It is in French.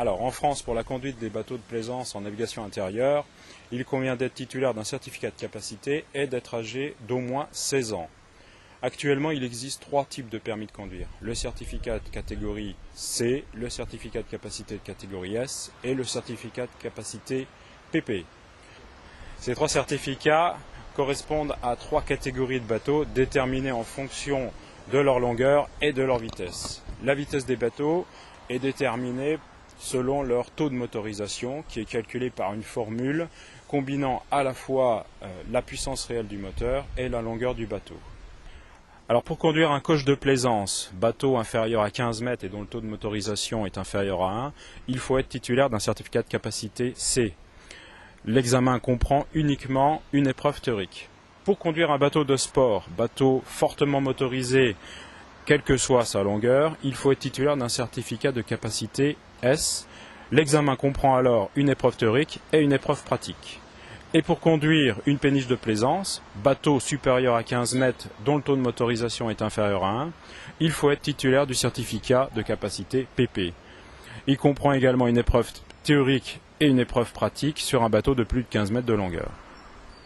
Alors, en France, pour la conduite des bateaux de plaisance en navigation intérieure, il convient d'être titulaire d'un certificat de capacité et d'être âgé d'au moins 16 ans. Actuellement, il existe 3 types de permis de conduire. Le certificat de catégorie C, le certificat de capacité de catégorie S et le certificat de capacité PP. Ces 3 certificats correspondent à 3 catégories de bateaux déterminées en fonction de leur longueur et de leur vitesse. La vitesse des bateaux est déterminée selon leur taux de motorisation qui est calculé par une formule combinant à la fois la puissance réelle du moteur et la longueur du bateau. Alors pour conduire un coche de plaisance, bateau inférieur à 15 mètres et dont le taux de motorisation est inférieur à 1, il faut être titulaire d'un certificat de capacité C. L'examen comprend uniquement une épreuve théorique. Pour conduire un bateau de sport, bateau fortement motorisé, quelle que soit sa longueur, il faut être titulaire d'un certificat de capacité S. L'examen comprend alors une épreuve théorique et une épreuve pratique. Et pour conduire une péniche de plaisance, bateau supérieur à 15 mètres dont le taux de motorisation est inférieur à 1, il faut être titulaire du certificat de capacité PP. Il comprend également une épreuve théorique et une épreuve pratique sur un bateau de plus de 15 mètres de longueur.